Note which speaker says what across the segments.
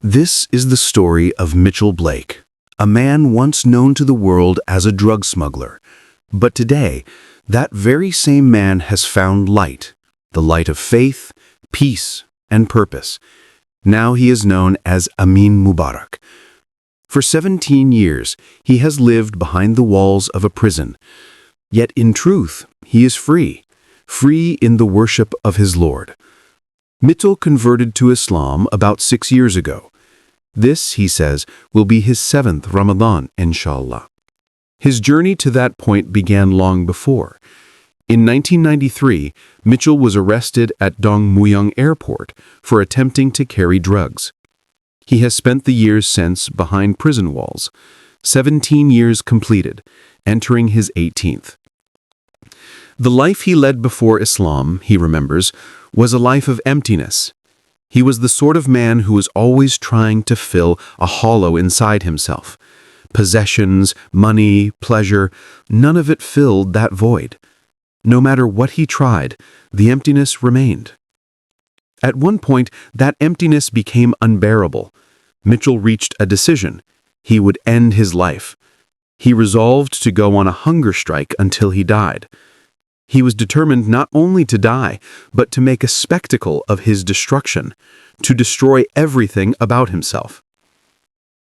Speaker 1: This is the story of Mitchell Blake, a man once known to the world as a drug smuggler. But today, that very same man has found light, the light of faith, peace, and purpose. Now he is known as Amin Mubarak. For 17 years, he has lived behind the walls of a prison. Yet in truth, he is free in the worship of his Lord. Mitchell converted to Islam about 6 years ago. This, he says, will be his 7th Ramadan, inshallah. His journey to that point began long before. In 1993, Mitchell was arrested at Dong Muyong Airport for attempting to carry drugs. He has spent the years since behind prison walls, 17 years completed, entering his 18th. The life he led before Islam, he remembers, was a life of emptiness. He was the sort of man who was always trying to fill a hollow inside himself. Possessions, money, pleasure, none of it filled that void. No matter what he tried, the emptiness remained. At one point, that emptiness became unbearable. Mitchell reached a decision. He would end his life. He resolved to go on a hunger strike until he died. He was determined not only to die, but to make a spectacle of his destruction, to destroy everything about himself.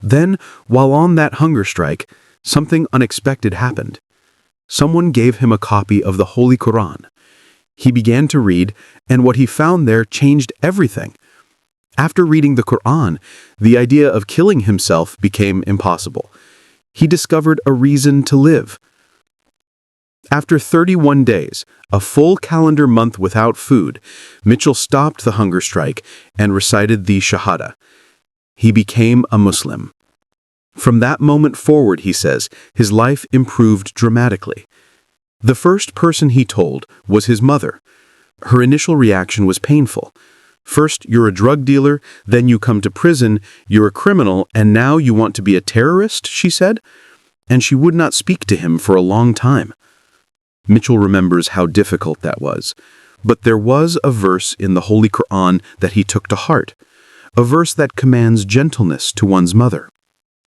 Speaker 1: Then, while on that hunger strike, something unexpected happened. Someone gave him a copy of the Holy Qur'an. He began to read, and what he found there changed everything. After reading the Qur'an, the idea of killing himself became impossible. He discovered a reason to live. After 31 days, a full calendar month without food, Mitchell stopped the hunger strike and recited the Shahada. He became a Muslim. From that moment forward, he says, his life improved dramatically. The first person he told was his mother. Her initial reaction was painful. First, you're a drug dealer, then you come to prison, you're a criminal, and now you want to be a terrorist, she said. And she would not speak to him for a long time. Mitchell remembers how difficult that was. But there was a verse in the Holy Qur'an that he took to heart, a verse that commands gentleness to one's mother.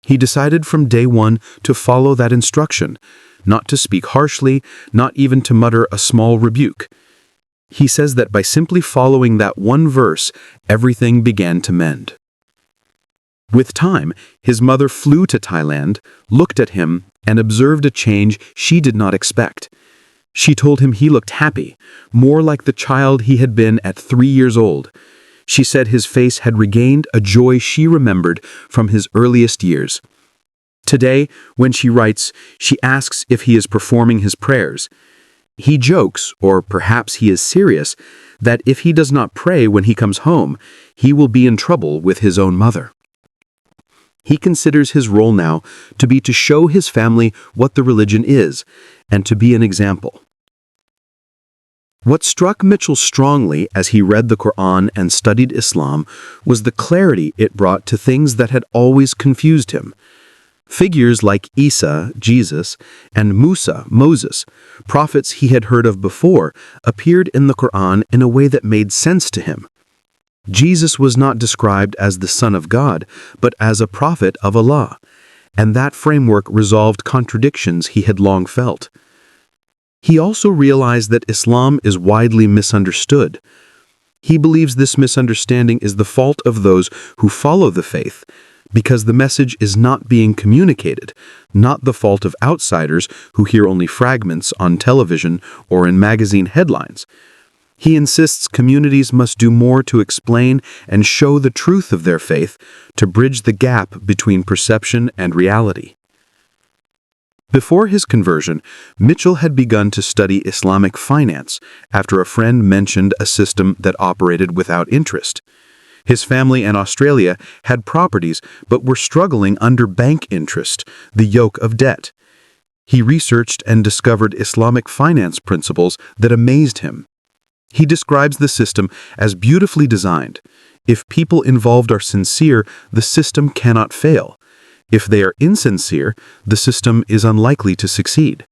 Speaker 1: He decided from day one to follow that instruction, not to speak harshly, not even to mutter a small rebuke. He says that by simply following that one verse, everything began to mend. With time, his mother flew to Thailand, looked at him, and observed a change she did not expect. She told him he looked happy, more like the child he had been at 3 years old. She said his face had regained a joy she remembered from his earliest years. Today, when she writes, she asks if he is performing his prayers. He jokes, or perhaps he is serious, that if he does not pray when he comes home, he will be in trouble with his own mother. He considers his role now to be to show his family what the religion is, and to be an example. What struck Mitchell strongly as he read the Qur'an and studied Islam was the clarity it brought to things that had always confused him. Figures like Isa, Jesus, and Musa, Moses, prophets he had heard of before, appeared in the Qur'an in a way that made sense to him. Jesus was not described as the Son of God, but as a prophet of Allah, and that framework resolved contradictions he had long felt. He also realized that Islam is widely misunderstood. He believes this misunderstanding is the fault of those who follow the faith, because the message is not being communicated, not the fault of outsiders who hear only fragments on television or in magazine headlines. He insists communities must do more to explain and show the truth of their faith to bridge the gap between perception and reality. Before his conversion, Mitchell had begun to study Islamic finance after a friend mentioned a system that operated without interest. His family in Australia had properties but were struggling under bank interest, the yoke of debt. He researched and discovered Islamic finance principles that amazed him. He describes the system as beautifully designed. If people involved are sincere, the system cannot fail. If they are insincere, the system is unlikely to succeed.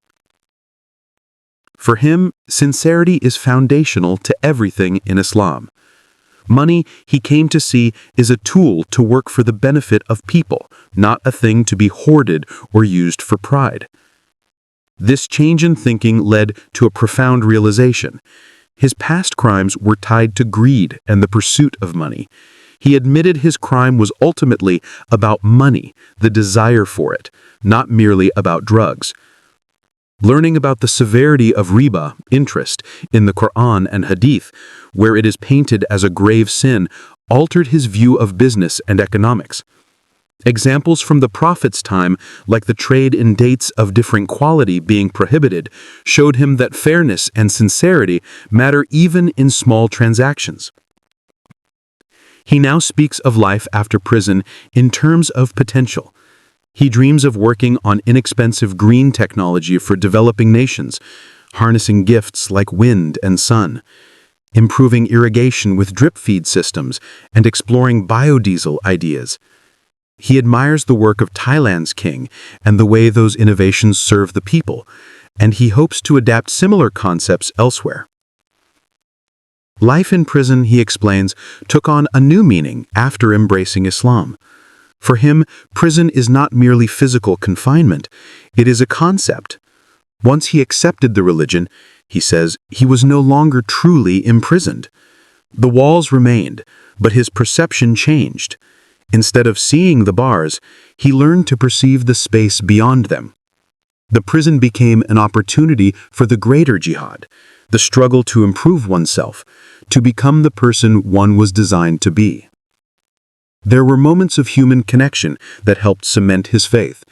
Speaker 1: For him, sincerity is foundational to everything in Islam. Money, he came to see, is a tool to work for the benefit of people, not a thing to be hoarded or used for pride. This change in thinking led to a profound realization. His past crimes were tied to greed and the pursuit of money. He admitted his crime was ultimately about money, the desire for it, not merely about drugs. Learning about the severity of riba, interest, in the Qur'an and Hadith, where it is painted as a grave sin, altered his view of business and economics. Examples from the Prophet's time, like the trade in dates of different quality being prohibited, showed him that fairness and sincerity matter even in small transactions. He now speaks of life after prison in terms of potential. He dreams of working on inexpensive green technology for developing nations, harnessing gifts like wind and sun, improving irrigation with drip feed systems, and exploring biodiesel ideas. He admires the work of Thailand's king and the way those innovations serve the people, and he hopes to adapt similar concepts elsewhere. Life in prison, he explains, took on a new meaning after embracing Islam. For him, prison is not merely physical confinement, it is a concept. Once he accepted the religion, he says, he was no longer truly imprisoned. The walls remained, but his perception changed. Instead of seeing the bars, he learned to perceive the space beyond them. The prison became an opportunity for the greater jihad, the struggle to improve oneself, to become the person one was designed to be. There were moments of human connection that helped cement his faith.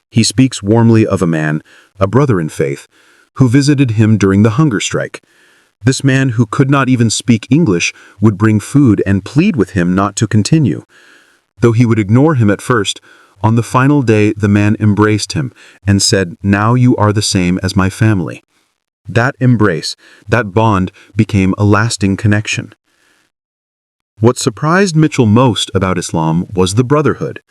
Speaker 1: He speaks warmly of a man, a brother in faith, who visited him during the hunger strike. This man, who could not even speak English, would bring food and plead with him not to continue. Though he would ignore him at first, on the final day the man embraced him and said, "Now you are the same as my family." That embrace, that bond, became a lasting connection. What surprised Mitchell most about Islam was the brotherhood,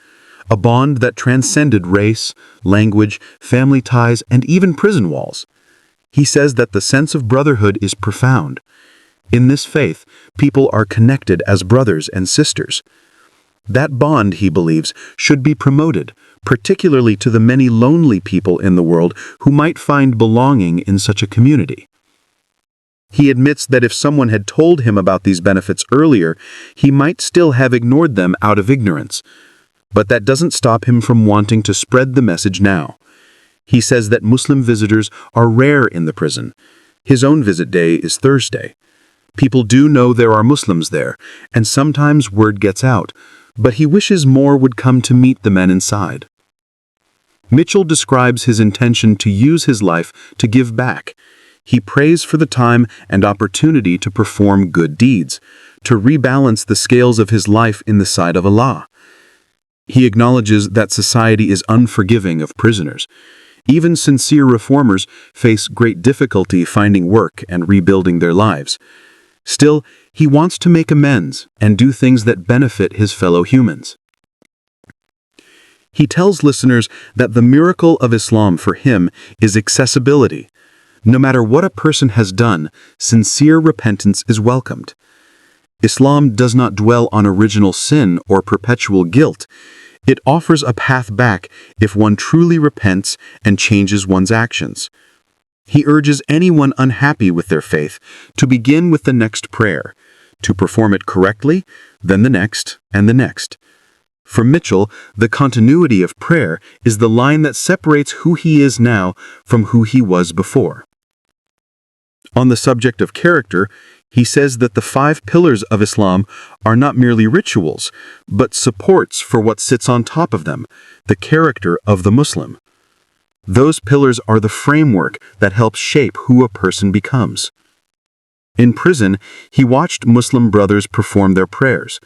Speaker 1: a bond that transcended race, language, family ties, and even prison walls. He says that the sense of brotherhood is profound. In this faith, people are connected as brothers and sisters. That bond, he believes, should be promoted, particularly to the many lonely people in the world who might find belonging in such a community. He admits that if someone had told him about these benefits earlier, he might still have ignored them out of ignorance. But that doesn't stop him from wanting to spread the message now. He says that Muslim visitors are rare in the prison. His own visit day is Thursday. People do know there are Muslims there, and sometimes word gets out, but he wishes more would come to meet the men inside. Mitchell describes his intention to use his life to give back. He prays for the time and opportunity to perform good deeds, to rebalance the scales of his life in the sight of Allah. He acknowledges that society is unforgiving of prisoners. Even sincere reformers face great difficulty finding work and rebuilding their lives. Still, he wants to make amends and do things that benefit his fellow humans. He tells listeners that the miracle of Islam for him is accessibility. No matter what a person has done, sincere repentance is welcomed. Islam does not dwell on original sin or perpetual guilt. It offers a path back if one truly repents and changes one's actions. He urges anyone unhappy with their faith to begin with the next prayer, to perform it correctly, then the next, and the next. For Mitchell, the continuity of prayer is the line that separates who he is now from who he was before. On the subject of character, he says that the 5 pillars of Islam are not merely rituals, but supports for what sits on top of them, the character of the Muslim. Those pillars are the framework that helps shape who a person becomes. In prison, he watched Muslim brothers perform their prayers.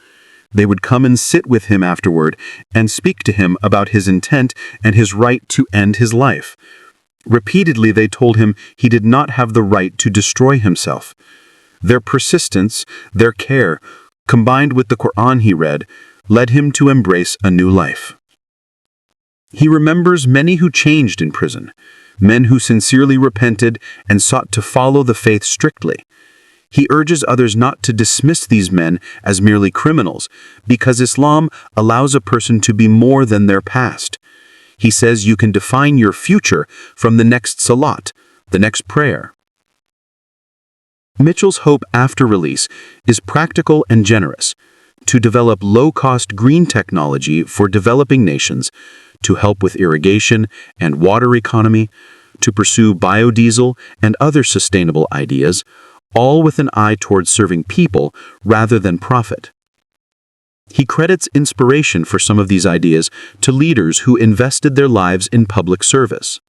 Speaker 1: They would come and sit with him afterward and speak to him about his intent and his right to end his life. Repeatedly, they told him he did not have the right to destroy himself. Their persistence, their care, combined with the Qur'an he read, led him to embrace a new life. He remembers many who changed in prison, men who sincerely repented and sought to follow the faith strictly. He urges others not to dismiss these men as merely criminals, because Islam allows a person to be more than their past. He says you can define your future from the next salat, the next prayer. Mitchell's hope after release is practical and generous: to develop low-cost green technology for developing nations, to help with irrigation and water economy, to pursue biodiesel and other sustainable ideas, all with an eye towards serving people rather than profit. He credits inspiration for some of these ideas to leaders who invested their lives in public service.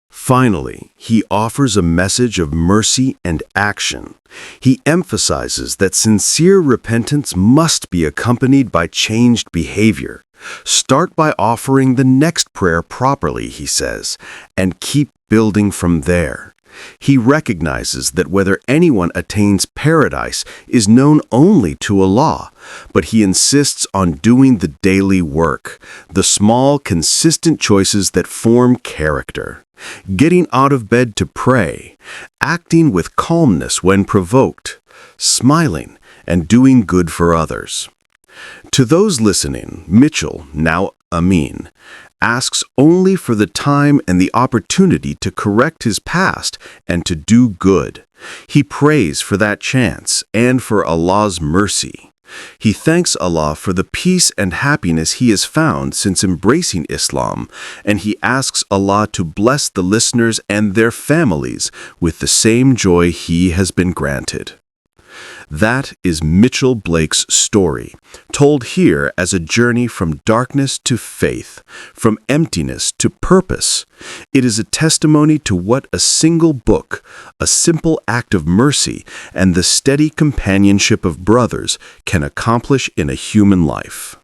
Speaker 2: Finally, he offers a message of mercy and action. He emphasizes that sincere repentance must be accompanied by changed behavior. Start by offering the next prayer properly, he says, and keep building from there. He recognizes that whether anyone attains paradise is known only to Allah, but he insists on doing the daily work, the small, consistent choices that form character. Getting out of bed to pray, acting with calmness when provoked, smiling, and doing good for others. To those listening, Mitchell, now Amin, asks only for the time and the opportunity to correct his past and to do good. He prays for that chance and for Allah's mercy. He thanks Allah for the peace and happiness he has found since embracing Islam, and he asks Allah to bless the listeners and their families with the same joy he has been granted. That is Mitchell Blake's story, told here as a journey from darkness to faith, from emptiness to purpose. It is a testimony to what a single book, a simple act of mercy, and the steady companionship of brothers can accomplish in a human life.